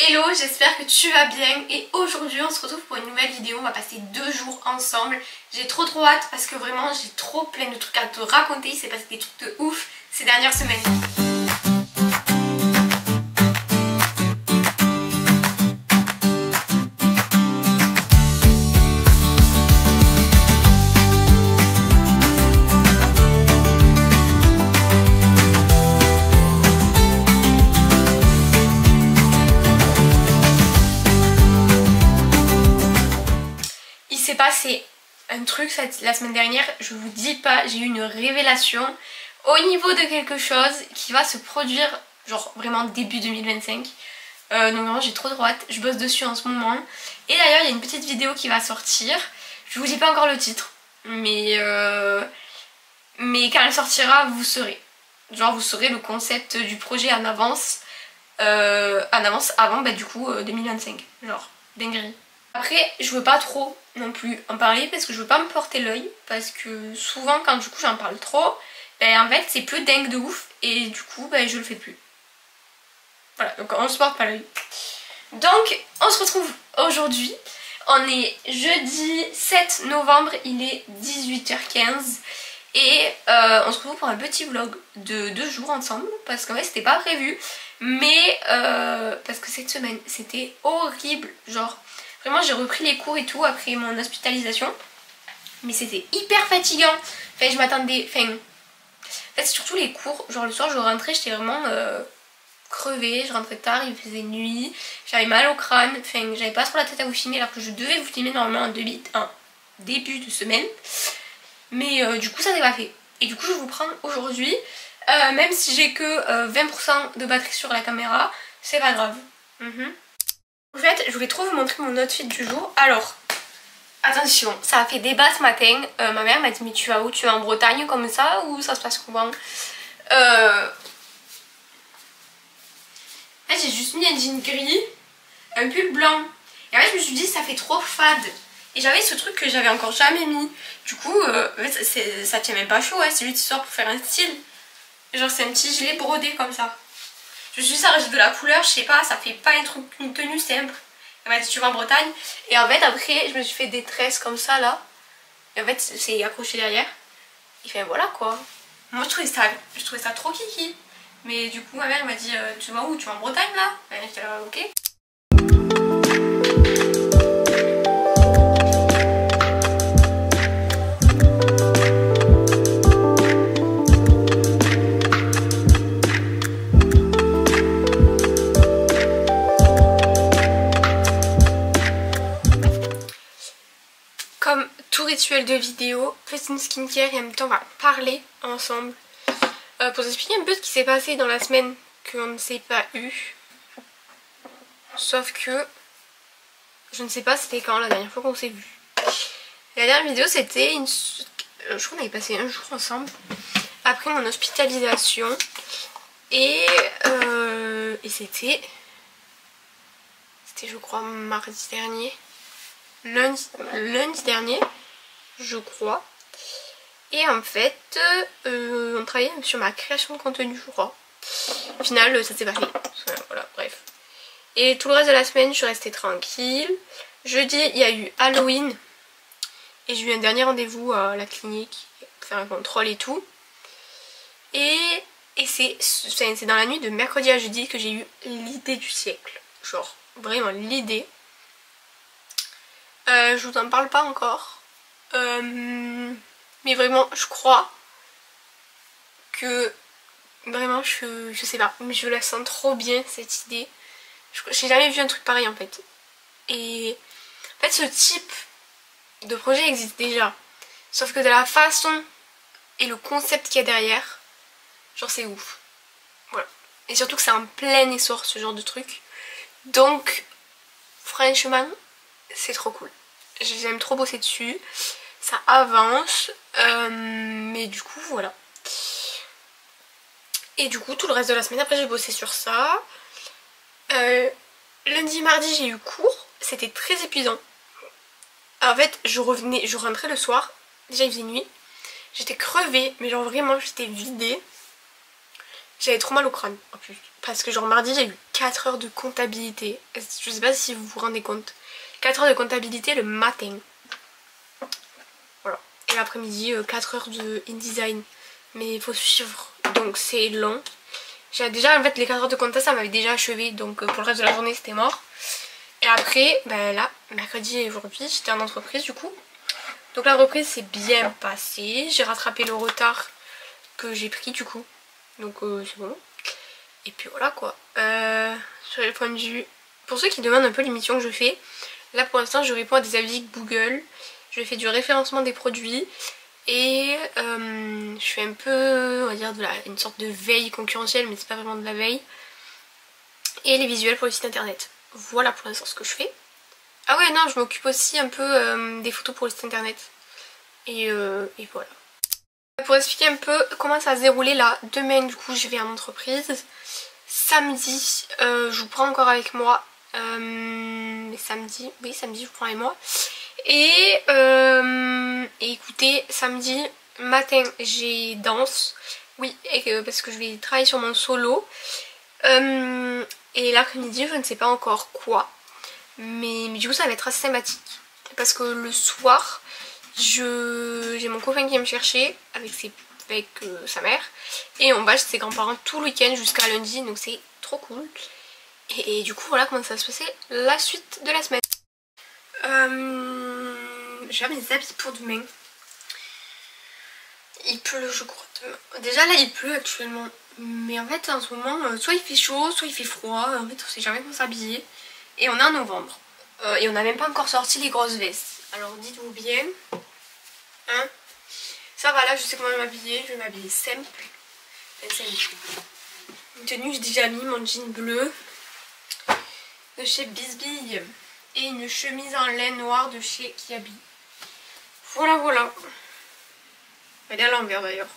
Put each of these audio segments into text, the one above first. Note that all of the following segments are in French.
Hello, j'espère que tu vas bien et aujourd'hui on se retrouve pour une nouvelle vidéo. On va passer 2 jours ensemble. J'ai trop hâte parce que vraiment j'ai trop plein de trucs à te raconter. Il s'est passé des trucs de ouf ces dernières semaines. Il s'est passé un truc la semaine dernière, je vous dis pas, j'ai eu une révélation au niveau de quelque chose qui va se produire genre vraiment début 2025. Donc vraiment j'ai trop hâte, je bosse dessus en ce moment. Et d'ailleurs il y a une petite vidéo qui va sortir, je vous dis pas encore le titre, mais quand elle sortira vous saurez. Genre vous saurez le concept du projet en avance avant du coup 2025, genre dinguerie. Après je veux pas trop non plus en parler parce que je veux pas me porter l'œil, parce que souvent quand du coup j'en parle trop, en fait c'est plus dingue de ouf et du coup je le fais plus. Voilà, donc on se porte pas l'œil. Donc on se retrouve aujourd'hui, on est jeudi 7 novembre, il est 18h15 et on se retrouve pour un petit vlog de 2 jours ensemble parce qu'en fait c'était pas prévu, mais parce que cette semaine c'était horrible, genre vraiment j'ai repris les cours et tout après mon hospitalisation, mais c'était hyper fatigant. Enfin je m'attendais, en fait surtout les cours, genre le soir je rentrais, j'étais vraiment crevée, je rentrais tard, il faisait nuit, j'avais mal au crâne, j'avais pas trop la tête à vous filmer alors que je devais vous filmer normalement en début de semaine, mais du coup ça s'est pas fait. Et du coup je vous prends aujourd'hui, même si j'ai que 20% de batterie sur la caméra, c'est pas grave. En fait, je voulais trop vous montrer mon outfit du jour. Alors, attention, ça a fait débat ce matin. Ma mère m'a dit, mais tu vas où? Tu vas en Bretagne comme ça ou ça se passe comment? En fait, j'ai juste mis un jean gris, un pull blanc. Et en fait, je me suis dit, ça fait trop fade. Et j'avais ce truc que j'avais encore jamais mis. Du coup, ça tient même pas chaud, hein, c'est juste histoire pour faire un style. Genre, c'est un petit gilet brodé comme ça. Je me suis dit ça rajoute de la couleur, je sais pas, ça fait pas une tenue simple. Elle m'a dit tu vas en Bretagne. Et en fait après je me suis fait des tresses comme ça là. Et en fait c'est accroché derrière. Et enfin voilà quoi. Moi je trouvais ça trop kiki. Mais du coup ma mère m'a dit tu vas où? Tu vas en Bretagne là? Et j'étais là ok. Comme tout rituel de vidéo, faites une skincare et en même temps on va parler ensemble pour vous expliquer un peu ce qui s'est passé dans la semaine qu'on ne s'est pas eu. Sauf que je ne sais pas c'était quand la dernière fois qu'on s'est vu. La dernière vidéo c'était je crois qu'on avait passé un jour ensemble après mon hospitalisation et c'était je crois mardi dernier. Lundi dernier je crois, et en fait on travaillait sur ma création de contenu je crois. Au final ça s'est pas fait, voilà bref. Et tout le reste de la semaine je suis restée tranquille. Jeudi il y a eu Halloween et j'ai eu un dernier rendez-vous à la clinique pour faire un contrôle et tout, et c'est dans la nuit de mercredi à jeudi que j'ai eu l'idée du siècle, genre vraiment l'idée. Je vous en parle pas encore, mais vraiment je crois que vraiment je sais pas, mais je la sens trop bien cette idée. J'ai jamais vu un truc pareil en fait. Et en fait ce type de projet existe déjà, sauf que de la façon et le concept qu'il y a derrière, genre c'est ouf. Voilà. Et surtout que c'est en plein essor ce genre de truc. Donc franchement c'est trop cool. J'aime trop bosser dessus. Ça avance. Mais du coup voilà. Et du coup tout le reste de la semaine après j'ai bossé sur ça. Lundi mardi j'ai eu cours. C'était très épuisant. En fait je rentrais le soir. Déjà il faisait nuit. J'étais crevée. Mais genre vraiment j'étais vidée. J'avais trop mal au crâne en plus. Parce que genre mardi j'ai eu 4 heures de comptabilité. Je sais pas si vous vous rendez compte. 4 heures de comptabilité le matin. Voilà. Et l'après-midi 4 heures de InDesign. Mais il faut suivre. Donc c'est long. J'ai déjà en fait les 4 heures de compta ça m'avait déjà achevé. Donc pour le reste de la journée c'était mort. Et après ben là mercredi et aujourd'hui j'étais en entreprise du coup. Donc la reprise s'est bien passée. J'ai rattrapé le retard que j'ai pris du coup. Donc c'est bon. Et puis voilà quoi. Sur le point de vue, pour ceux qui demandent un peu l'émission que je fais, là pour l'instant je réponds à des avis Google. Je fais du référencement des produits. Et je fais un peu, on va dire, une sorte de veille concurrentielle, mais c'est pas vraiment de la veille. Et les visuels pour le site internet. Voilà pour l'instant ce que je fais. Ah ouais non, je m'occupe aussi un peu des photos pour le site internet. Et voilà. Pour expliquer un peu comment ça va se dérouler là, demain du coup je vais en entreprise. Samedi, je vous prends encore avec moi. Mais samedi, oui samedi je vous prends avec moi. Et écoutez, samedi matin j'ai danse. Oui, parce que je vais travailler sur mon solo. Et l'après-midi je ne sais pas encore quoi. Mais du coup ça va être assez thématique. Parce que le soir, j'ai mon copain qui vient me chercher avec sa mère. Et on va chez ses grands-parents tout le week-end jusqu'à lundi. Donc c'est trop cool. Et du coup voilà comment ça va se passer la suite de la semaine. J'ai mes habits pour demain. Il pleut je crois demain. Déjà là il pleut actuellement. Mais en fait en ce moment soit il fait chaud soit il fait froid. En fait on sait jamais comment s'habiller. Et on est en novembre. Et on n'a même pas encore sorti les grosses vestes. Alors dites-vous bien. Hein, ça va là je sais comment m'habiller. Je vais m'habiller simple. Une tenue que j'ai déjà mis, mon jean bleu de chez Bisbille. Et une chemise en laine noire de chez Kiabi. Voilà voilà. Elle est à l'envers d'ailleurs.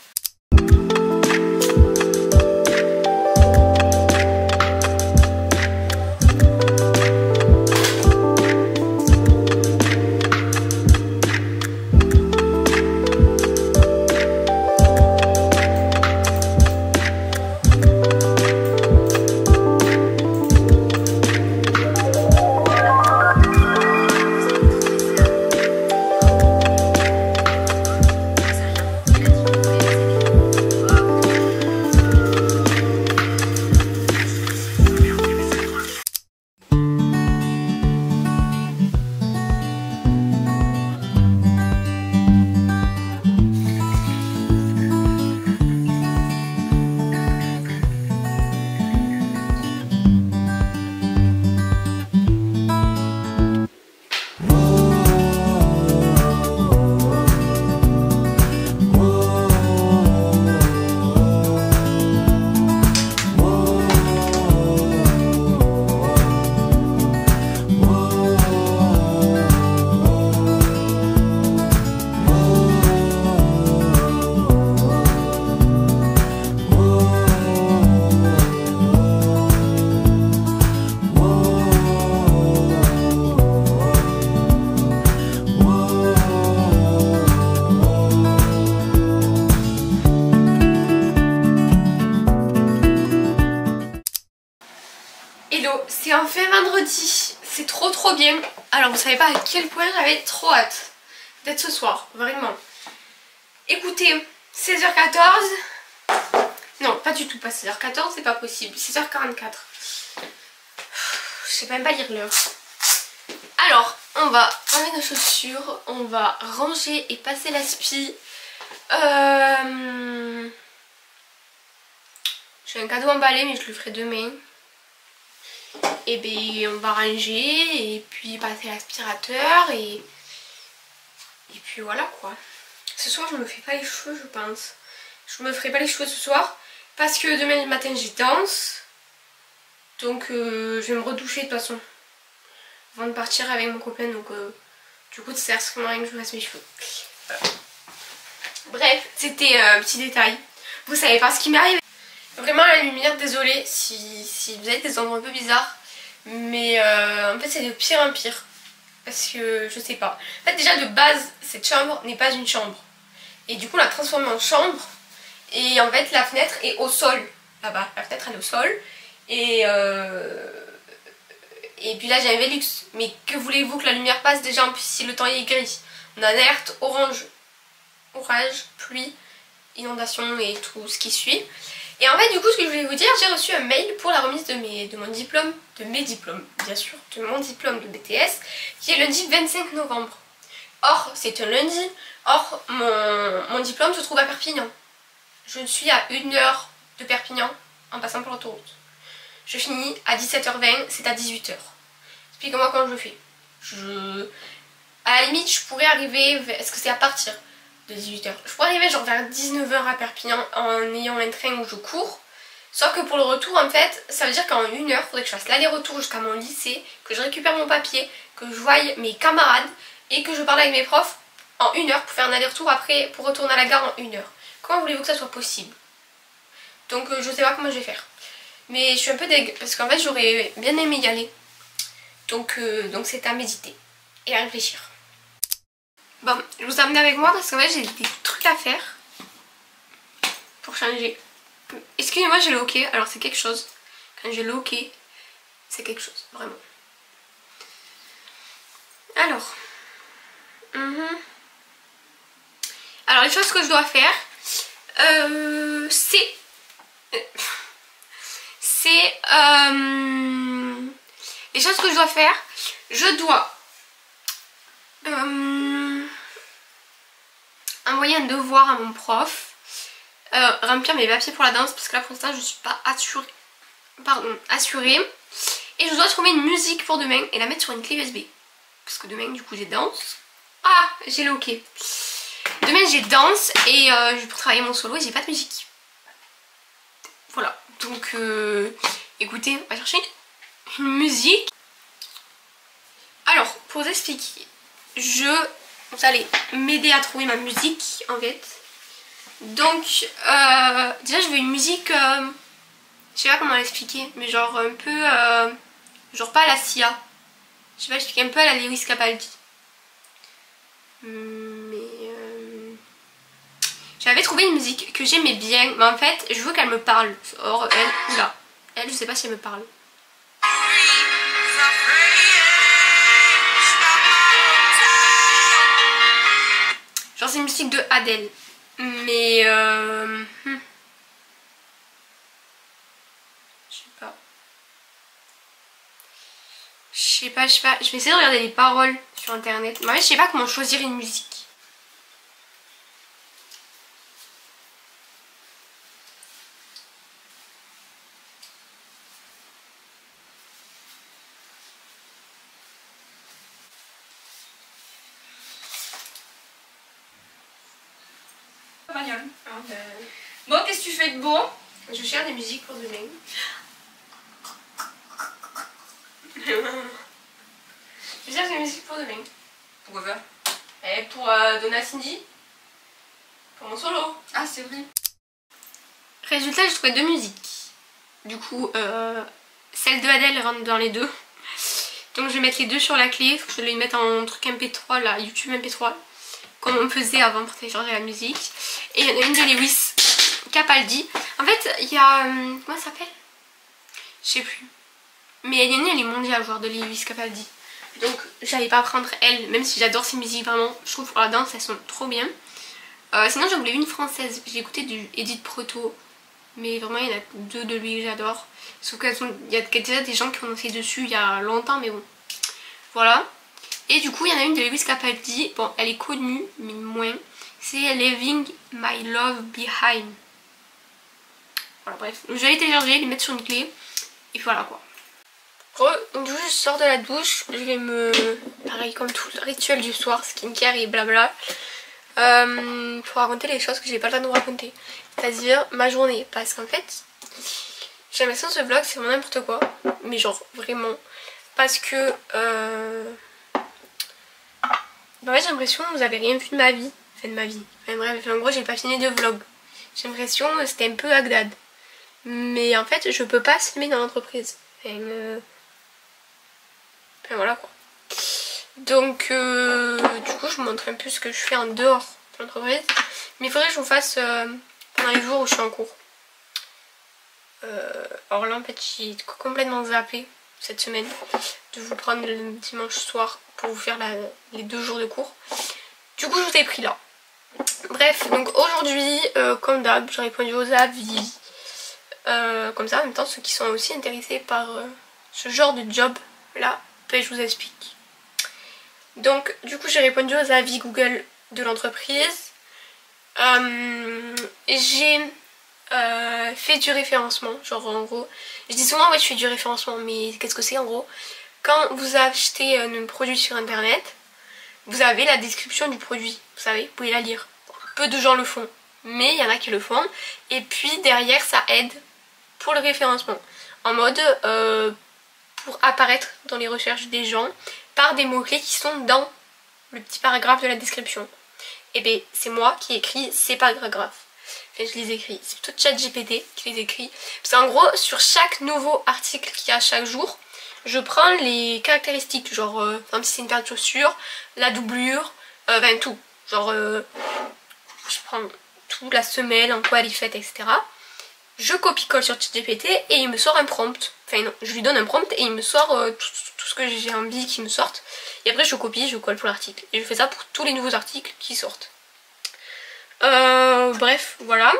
C'est enfin vendredi, c'est trop bien. Alors vous savez pas à quel point j'avais trop hâte d'être ce soir, vraiment. Écoutez, 16h14. Non, pas du tout, pas 16h14, c'est pas possible. 16h44. Je sais même pas lire l'heure. Alors, on va enlever nos chaussures, on va ranger et passer l'aspi. J'ai un cadeau emballé mais je le ferai demain. Et bien on va ranger et puis passer l'aspirateur et puis voilà quoi. Ce soir je me fais pas les cheveux je pense. Je me ferai pas les cheveux ce soir parce que demain matin j'ai danse. Donc je vais me redoucher de toute façon avant de partir avec mon copain. Donc du coup ça sert strictement à rien que je me fasse mes cheveux. Voilà. Bref, c'était un petit détail. Vous savez pas ce qui m'est arrivé. Vraiment la lumière, désolée si vous avez des endroits un peu bizarres. Mais en fait c'est de pire en pire. Parce que je sais pas. En fait déjà de base cette chambre n'est pas une chambre. Et du coup on l'a transformée en chambre. Et en fait la fenêtre est au sol. là-bas, la fenêtre elle est au sol. Et puis là j'ai un Velux. Mais que voulez-vous que la lumière passe déjà en plus si le temps est gris. On a alerte orange, orage, pluie, inondation et tout ce qui suit. Et en fait du coup ce que je voulais vous dire, j'ai reçu un mail pour la remise de mon diplôme, de mes diplômes bien sûr, de mon diplôme de BTS qui est lundi 25 novembre. Or c'est un lundi, or mon diplôme se trouve à Perpignan. Je suis à 1 heure de Perpignan en passant par l'autoroute. Je finis à 17h20, c'est à 18h. Expliquez-moi comment je fais. À la limite je pourrais arriver, est-ce que c'est à partir de 18h. Je pourrais arriver genre vers 19h à Perpignan en ayant un train où je cours. Sauf que pour le retour en fait, ça veut dire qu'en 1 heure, il faudrait que je fasse l'aller-retour jusqu'à mon lycée, que je récupère mon papier, que je voie mes camarades et que je parle avec mes profs en 1 heure pour faire un aller-retour après pour retourner à la gare en 1 heure. Comment voulez-vous que ça soit possible? Donc je sais pas comment je vais faire. Mais je suis un peu deg parce qu'en fait j'aurais bien aimé y aller. Donc c'est à méditer et à réfléchir. Bon, je vous emmène avec moi parce qu'en fait j'ai des trucs à faire pour changer. Excusez-moi, j'ai le hockey, alors c'est quelque chose. Quand j'ai le hockey, c'est quelque chose, vraiment. Alors, alors les choses que je dois faire, c'est les choses que je dois faire, je dois envoyer un devoir à mon prof, remplir mes papiers pour la danse parce que là pour l'instant je suis pas assurée, et je dois trouver une musique pour demain et la mettre sur une clé USB parce que demain du coup j'ai danse. Ah, j'ai le hockey. Demain j'ai danse et pour travailler mon solo et j'ai pas de musique. Voilà, donc écoutez, on va chercher une musique. Alors, pour vous expliquer, vous allez m'aider à trouver ma musique en fait. Donc, déjà je veux une musique, je sais pas comment l'expliquer, mais genre un peu, genre pas à la Sia. Je sais pas expliquer, un peu à la Lewis Capaldi. Mais j'avais trouvé une musique que j'aimais bien, mais en fait je veux qu'elle me parle. Or elle, oula, elle je sais pas si elle me parle. Genre c'est une musique de Adele. Mais je sais pas. Je vais essayer de regarder les paroles sur internet. Mais en fait je sais pas comment choisir une musique. Bon, qu'est-ce que tu fais de beau? Je cherche des musiques pour demain. Je cherche des musiques pour demain. Pourquoi faire? Et pour donner à Cindy. Pour mon solo. Ah, c'est vrai. Résultat, j'ai trouvé 2 musiques. Du coup, celle de Adele rentre dans les deux. Donc je vais mettre les deux sur la clé. Faut que je les mette en truc MP3 là, YouTube MP3. Comme on faisait avant pour télécharger la musique. Et il y en a une de Lewis Capaldi. En fait, il y a... comment ça s'appelle? Je sais plus. Mais il y en a une, elle est mondiale, genre de Lewis Capaldi. Donc j'allais pas prendre elle, même si j'adore ces musiques vraiment. Je trouve pour la danse, elles sont trop bien. Sinon j'en voulais une française. J'ai écouté du Edith Proto. Mais vraiment il y en a 2 de lui que j'adore. Sauf qu'il y a déjà des gens qui ont dansé dessus il y a longtemps, mais bon. Voilà. Et du coup il y en a une de Lewis Capaldi. Bon, elle est connue, mais moins. C'est Leaving My Love Behind. Voilà, bref. Je vais les télécharger, les mettre sur une clé. Et voilà quoi. Donc du coup je sors de la douche. Je vais pareil comme tout le rituel du soir, skincare et blabla. Pour raconter les choses que j'ai pas le temps de vous raconter. C'est-à-dire ma journée. Parce qu'en fait, j'ai l'impression que ce vlog c'est vraiment n'importe quoi. Mais genre vraiment. Parce que... en fait j'ai l'impression que vous avez rien vu de ma vie. Enfin de ma vie. Enfin bref, en gros j'ai pas fini de vlog. J'ai l'impression que c'était un peu Agdad. Mais en fait je peux pas filmer dans l'entreprise. Enfin voilà quoi. Donc du coup je vous montre un peu ce que je fais en dehors de l'entreprise. Mais il faudrait que je vous fasse pendant les jours où je suis en cours. Alors là en fait j'ai complètement zappé cette semaine de vous prendre le dimanche soir pour vous faire les 2 jours de cours. Du coup je vous ai pris là. Bref, donc aujourd'hui comme d'hab j'ai répondu aux avis. Comme ça en même temps ceux qui sont aussi intéressés par ce genre de job là, ben, je vous explique. Donc du coup j'ai répondu aux avis Google de l'entreprise. J'ai fait du référencement, genre en gros, je dis souvent ouais je fais du référencement, mais qu'est-ce que c'est en gros? Quand vous achetez un produit sur internet, vous avez la description du produit, vous savez, vous pouvez la lire. Peu de gens le font, mais il y en a qui le font. Et puis derrière ça aide pour le référencement, en mode pour apparaître dans les recherches des gens par des mots-clés qui sont dans le petit paragraphe de la description. Et bien c'est moi qui écris ces paragraphes. Enfin, je les écris, c'est plutôt ChatGPT qui les écrit. Parce qu'en gros, sur chaque nouveau article qu'il y a chaque jour, je prends les caractéristiques, genre si c'est une paire de chaussures, la doublure, enfin tout. Genre je prends tout, la semelle, en quoi elle est faite, etc. Je copie-colle sur ChatGPT et il me sort un prompt. Enfin non, je lui donne un prompt et il me sort tout ce que j'ai envie qu'il me sorte. Et après je copie, je colle pour l'article. Et je fais ça pour tous les nouveaux articles qui sortent. Bref, voilà.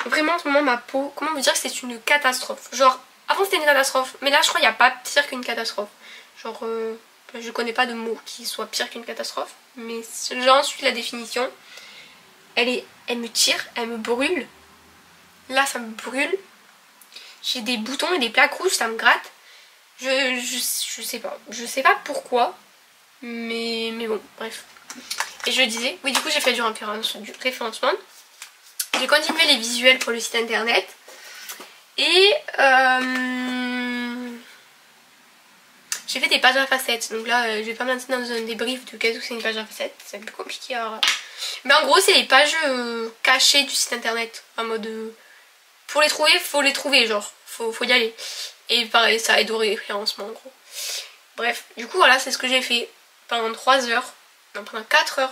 Vraiment en ce moment ma peau, comment vous dire que c'est une catastrophe. Genre, avant c'était une catastrophe, mais là je crois qu'il n'y a pas pire qu'une catastrophe. Genre, je connais pas de mot qui soit pire qu'une catastrophe, mais j'en suis la définition. Elle me tire, elle me brûle. Là ça me brûle. J'ai des boutons et des plaques rouges, ça me gratte. Je sais pas pourquoi, mais bon, bref. Et je disais, oui du coup j'ai fait du référencement. J'ai continué les visuels pour le site internet. Et j'ai fait des pages à facettes. Donc là je vais pas me lancer dans un débrief de qu'est-ce que c'est une page à facettes. C'est un peu compliqué à... Mais en gros c'est les pages cachées du site internet. En mode pour les trouver, faut les trouver, genre faut y aller. Et pareil ça aide au référencement en gros. Bref, du coup voilà c'est ce que j'ai fait pendant 3 heures. Non, pendant 4 heures.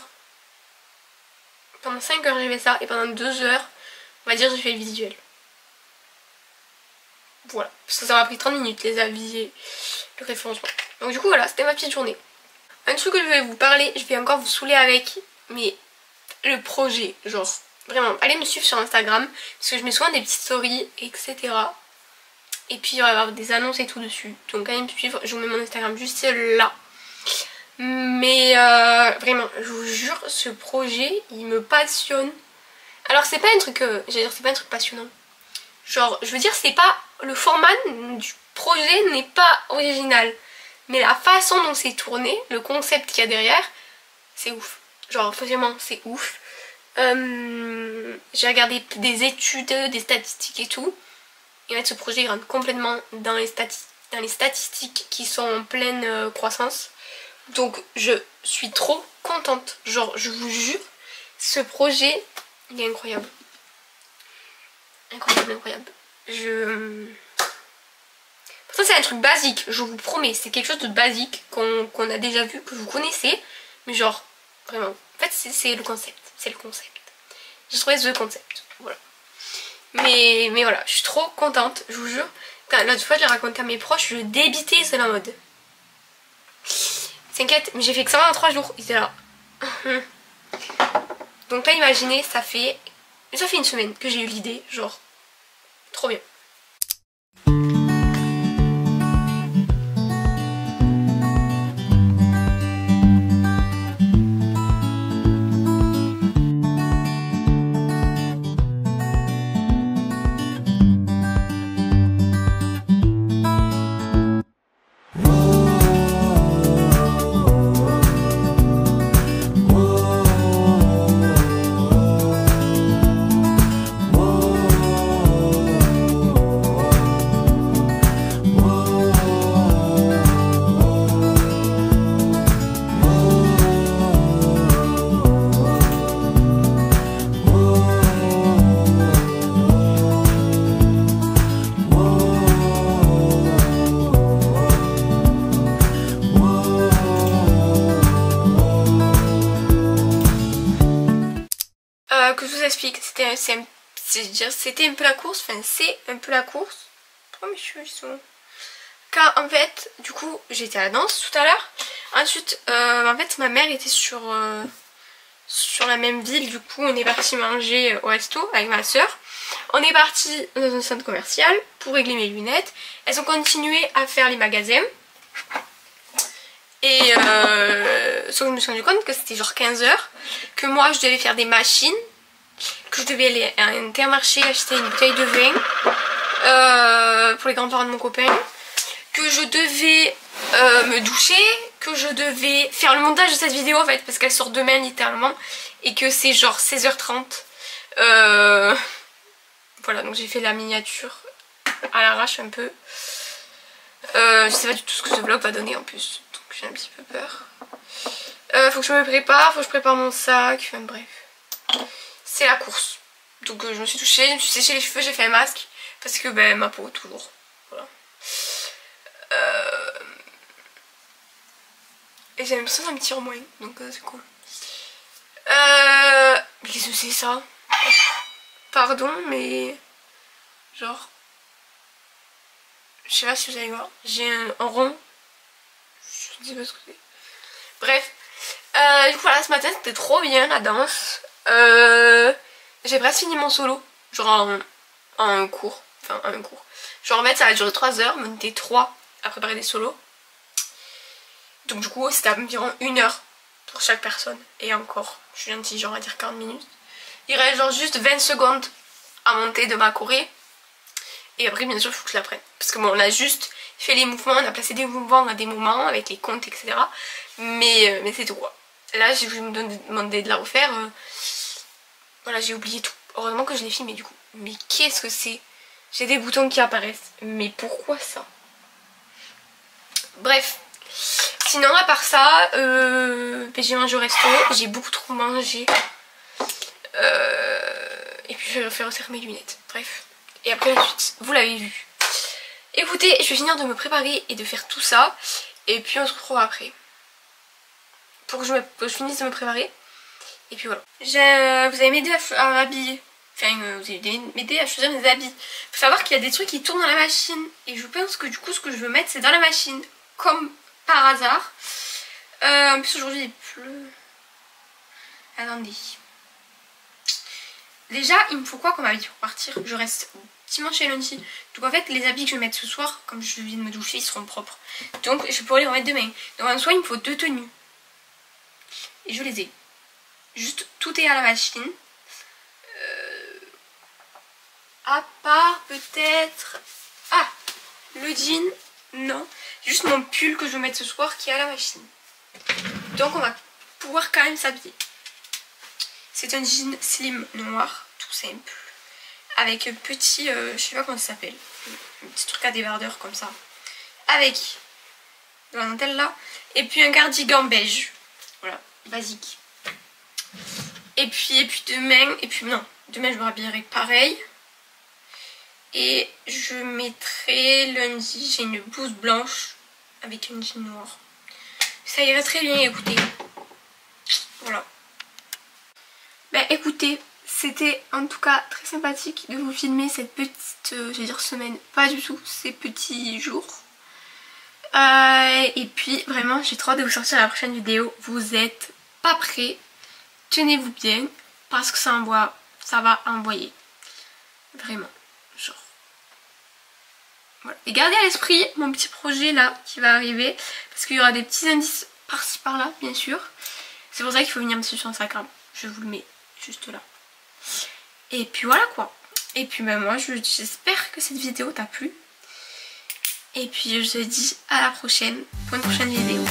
Pendant 5 heures j'ai fait ça. Et pendant 2 heures, on va dire j'ai fait le visuel. Voilà. Parce que ça m'a pris 30 minutes les avis et le référencement. Donc du coup voilà, c'était ma petite journée. Un truc que je vais vous parler, je vais encore vous saouler avec. Mais le projet, genre vraiment, allez me suivre sur Instagram. Parce que je mets souvent des petites stories, etc. Et puis il va y avoir des annonces et tout dessus. Donc allez me suivre, je vous mets mon Instagram juste là. Mais vraiment, je vous jure, ce projet, il me passionne. Alors c'est pas un truc, j'allais dire c'est pas un truc passionnant. Genre, je veux dire, c'est pas, le format du projet n'est pas original. Mais la façon dont c'est tourné, le concept qu'il y a derrière, c'est ouf. Genre, vraiment, c'est ouf. J'ai regardé des études, des statistiques et tout. Et en fait, ce projet il rentre complètement dans les statistiques qui sont en pleine croissance. Donc je suis trop contente, genre je vous jure, ce projet il est incroyable. Incroyable, incroyable. Ça c'est un truc basique, je vous promets, c'est quelque chose de basique qu'on a déjà vu, que vous connaissez. Mais genre, vraiment, en fait c'est le concept, c'est le concept. J'ai trouvé ce concept, voilà. Mais voilà, je suis trop contente, je vous jure. L'autre fois je l'ai raconté à mes proches, je débitais, c'est la mode. T'inquiète, mais j'ai fait que ça en 3 jours, ils étaient là. Donc là imaginez, ça fait une semaine que j'ai eu l'idée, genre trop bien. c'était un peu la course, enfin c'est un peu la course. Pourquoi mes cheveux ils sont... Car en fait, du coup, j'étais à la danse tout à l'heure. Ensuite, en fait, ma mère était sur la même ville. Du coup, on est parti manger au resto avec ma soeur. On est parti dans un centre commercial pour régler mes lunettes. Elles ont continué à faire les magasins. Et sauf que je me suis rendu compte que c'était genre 15 h. Que moi, je devais faire des machines. Que je devais aller à un Intermarché acheter une bouteille de vin pour les grands-parents de mon copain. Que je devais me doucher, que je devais faire le montage de cette vidéo en fait, parce qu'elle sort demain littéralement, et que c'est genre 16 h 30. Voilà, donc j'ai fait la miniature à l'arrache un peu. Je sais pas du tout ce que ce vlog va donner en plus, donc j'ai un petit peu peur. Faut que je me prépare, faut que je prépare mon sac, enfin bref. C'est la course. Donc je me suis touchée, je me suis séché les cheveux, j'ai fait un masque, parce que ben ma peau toujours. Voilà. Et j'ai l'impression d'un petit moins, donc c'est cool. Mais qu'est-ce que c'est ça? Pardon, mais genre, je sais pas si vous allez voir, j'ai un rond, je sais pas ce que c'est. Bref, du coup voilà, ce matin c'était trop bien la danse. J'ai presque fini mon solo, genre en un cours, enfin en un cours. Genre en fait ça a duré 3 heures, mais on était 3 à préparer des solos. Donc du coup c'était environ 1 heure pour chaque personne. Et encore, je suis gentille, genre on va dire 40 minutes. Il reste genre juste 20 secondes à monter de ma choré. Et après bien sûr il faut que je la prenne. Parce que bon, on a juste fait les mouvements, on a placé des mouvements à des moments avec les comptes etc. Mais c'est tout quoi. Là je vais me demander de la refaire. Voilà, j'ai oublié tout. Heureusement que je l'ai filmé du coup. Mais qu'est-ce que c'est? J'ai des boutons qui apparaissent. Mais pourquoi ça? Bref. Sinon à part ça, j'ai mangé au resto. J'ai beaucoup trop mangé. Et puis je vais faire resserrer mes lunettes. Bref. Et après la suite, vous l'avez vu. Écoutez, je vais finir de me préparer et de faire tout ça. Et puis on se retrouve après. Pour que je finisse de me préparer. Et puis voilà. Vous allez m'aider à m'habiller. Enfin, vous allez m'aider à choisir mes habits. Faut savoir qu'il y a des trucs qui tournent dans la machine. Et je pense que du coup ce que je veux mettre c'est dans la machine. Comme par hasard. En plus aujourd'hui il pleut. Attendez. Déjà il me faut quoi comme habit pour partir? Je reste dimanche et lundi. Donc en fait les habits que je vais mettre ce soir, comme je viens de me doucher, ils seront propres. Donc je pourrais les remettre demain. Donc en soi il me faut 2 tenues. Et je les ai. Juste tout est à la machine. À part peut-être... Ah, le jean, non. Juste mon pull que je vais mettre ce soir qui est à la machine. Donc on va pouvoir quand même s'habiller. C'est un jean slim noir, tout simple. Avec un petit, je sais pas comment ça s'appelle. Un petit truc à débardeur comme ça. Avec de la dentelle là. Et puis un cardigan beige. Voilà, basique. Et puis demain, demain je me rhabillerai pareil. Et je mettrai lundi, j'ai une blouse blanche avec une jean noire. Ça irait très bien, écoutez. Voilà. Bah écoutez, c'était en tout cas très sympathique de vous filmer cette petite, je vais dire semaine, pas du tout, ces petits jours. Et puis vraiment j'ai trop hâte de vous sortir la prochaine vidéo. Vous êtes pas prêts, tenez-vous bien parce que ça va envoyer. Vraiment, genre. Voilà. Et gardez à l'esprit mon petit projet là qui va arriver parce qu'il y aura des petits indices par-ci par-là bien sûr. C'est pour ça qu'il faut venir me suivre sur Instagram. Je vous le mets juste là. Et puis voilà quoi. Et puis ben moi j'espère que cette vidéo t'a plu. Et puis je te dis à la prochaine pour une prochaine vidéo.